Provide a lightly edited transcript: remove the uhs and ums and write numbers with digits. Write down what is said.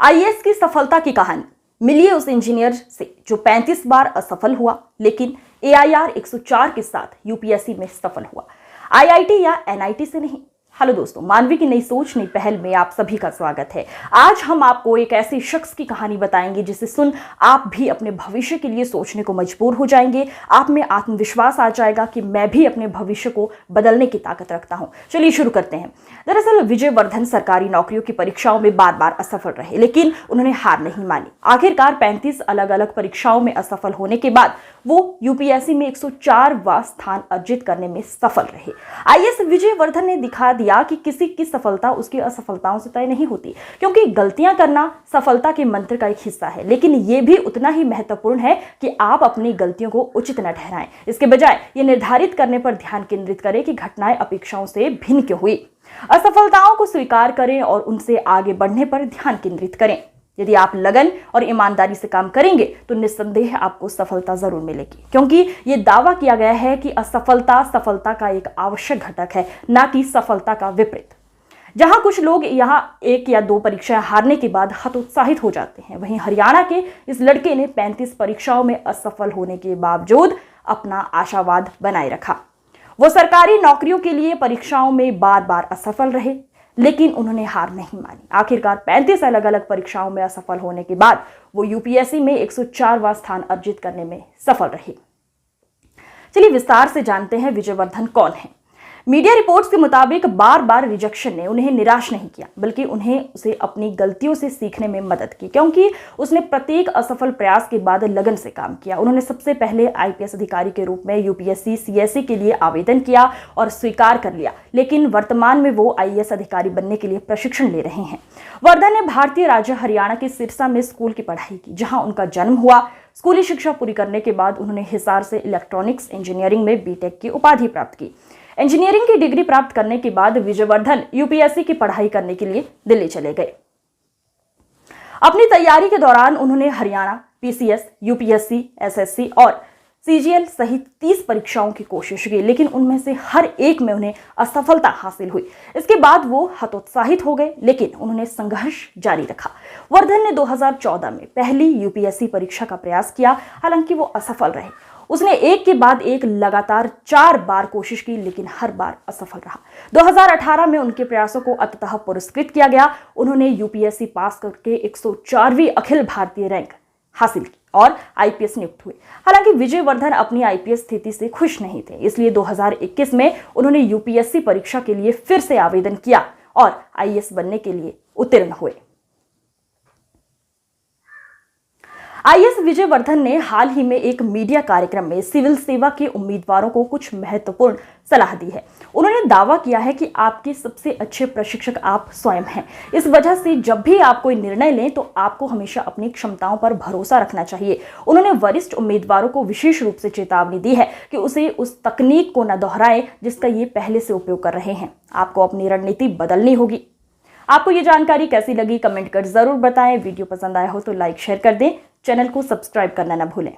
IAS की सफलता की कहानी मिली है उस इंजीनियर से जो 35 बार असफल हुआ, लेकिन एआईआर 104 के साथ यूपीएससी में सफल हुआ। आईआईटी या एनआईटी से नहीं। हेलो दोस्तों, मानवी की नई सोच नई पहल में आप सभी का स्वागत है। आज हम आपको एक ऐसे शख्स की कहानी बताएंगे जिसे सुन आप भी अपने भविष्य के लिए सोचने को मजबूर हो जाएंगे। आप में आत्मविश्वास आ जाएगा कि मैं भी अपने भविष्य को बदलने की ताकत रखता हूं। चलिए शुरू करते हैं। दरअसल विजय वर्धन सरकारी नौकरियों की परीक्षाओं में बार बार असफल रहे, लेकिन उन्होंने हार नहीं मानी। आखिरकार 35 अलग अलग परीक्षाओं में असफल होने के बाद वो यूपीएससी में 104वां स्थान अर्जित करने में सफल रहे। आईएएस विजय वर्धन ने दिखा दिया कि किसी की सफलता उसकी असफलताओं से तय नहीं होती, क्योंकि गलतियां करना सफलता के मंत्र का एक हिस्सा है, लेकिन यह भी उतना ही महत्वपूर्ण है कि आप अपनी गलतियों को उचित न ठहराएं। इसके बजाय ये निर्धारित करने पर ध्यान केंद्रित करें कि घटनाएं अपेक्षाओं से भिन्न क्यों हुई। असफलताओं को स्वीकार करें और उनसे आगे बढ़ने पर ध्यान केंद्रित करें। यदि आप लगन और ईमानदारी से काम करेंगे तो निस्संदेह आपको सफलता जरूर मिलेगी, क्योंकि यह दावा किया गया है कि असफलता सफलता का एक आवश्यक घटक है, न कि सफलता का विपरीत। जहां कुछ लोग यहां 1 या 2 परीक्षाएं हारने के बाद हतोत्साहित हो जाते हैं, वहीं हरियाणा के इस लड़के ने 35 परीक्षाओं में असफल होने के बावजूद अपना आशावाद बनाए रखा। वो सरकारी नौकरियों के लिए परीक्षाओं में बार बार असफल रहे, लेकिन उन्होंने हार नहीं मानी। आखिरकार 35 अलग अलग परीक्षाओं में असफल होने के बाद वो यूपीएससी में 104वां स्थान अर्जित करने में सफल रहे। चलिए विस्तार से जानते हैं विजय वर्धन कौन है। मीडिया रिपोर्ट्स के मुताबिक बार बार रिजेक्शन ने उन्हें निराश नहीं किया, बल्कि उसे अपनी गलतियों से सीखने में मदद की, क्योंकि उसने प्रत्येक असफल प्रयास के बाद लगन से काम किया। उन्होंने सबसे पहले आईपीएस अधिकारी के रूप में यूपीएससी सीएसई के लिए आवेदन किया और स्वीकार कर लिया, लेकिन वर्तमान में वो आईएएस अधिकारी बनने के लिए प्रशिक्षण ले रहे हैं। वर्धन ने भारतीय राज्य हरियाणा के सिरसा में स्कूल की पढ़ाई की, जहां उनका जन्म हुआ। स्कूली शिक्षा पूरी करने के बाद उन्होंने हिसार से इलेक्ट्रॉनिक्स इंजीनियरिंग में बीटेक की उपाधि प्राप्त की। इंजीनियरिंग की डिग्री प्राप्त करने के बाद विजय वर्धन यूपीएससी की पढ़ाई करने के लिए दिल्ली चले गए। अपनी तैयारी के दौरान उन्होंने हरियाणा, पीसीएस, यूपीएससी, एसएससी और सीजीएल सहित 30 परीक्षाओं की कोशिश की, लेकिन उनमें से हर एक में उन्हें असफलता हासिल हुई। इसके बाद वो हतोत्साहित हो गए, लेकिन उन्होंने संघर्ष जारी रखा। वर्धन ने 2014 में पहली यूपीएससी परीक्षा का प्रयास किया, हालांकि वो असफल रहे। उसने एक के बाद एक लगातार 4 बार कोशिश की, लेकिन हर बार असफल रहा। 2018 में उनके प्रयासों को अंततः पुरस्कृत किया गया। उन्होंने यूपीएससी पास करके 104वीं अखिल भारतीय रैंक हासिल की और आईपीएस नियुक्त हुए। हालांकि विजय वर्धन अपनी आईपीएस स्थिति से खुश नहीं थे, इसलिए 2021 में उन्होंने यूपीएससी परीक्षा के लिए फिर से आवेदन किया और आईएएस बनने के लिए उत्तीर्ण हुए। आईएएस विजय वर्धन ने हाल ही में एक मीडिया कार्यक्रम में सिविल सेवा के उम्मीदवारों को कुछ महत्वपूर्ण सलाह दी है। उन्होंने दावा किया है कि आपके सबसे अच्छे प्रशिक्षक आप स्वयं हैं। इस वजह से जब भी आप कोई निर्णय लें तो आपको हमेशा अपनी क्षमताओं पर भरोसा रखना चाहिए। उन्होंने वरिष्ठ उम्मीदवारों को विशेष रूप से चेतावनी दी है कि उसे उस तकनीक को न दोहराएं जिसका ये पहले से उपयोग कर रहे हैं। आपको अपनी रणनीति बदलनी होगी। आपको ये जानकारी कैसी लगी कमेंट कर जरूर बताएं। वीडियो पसंद आया हो तो लाइक शेयर कर दें। चैनल को सब्सक्राइब करना न भूलें।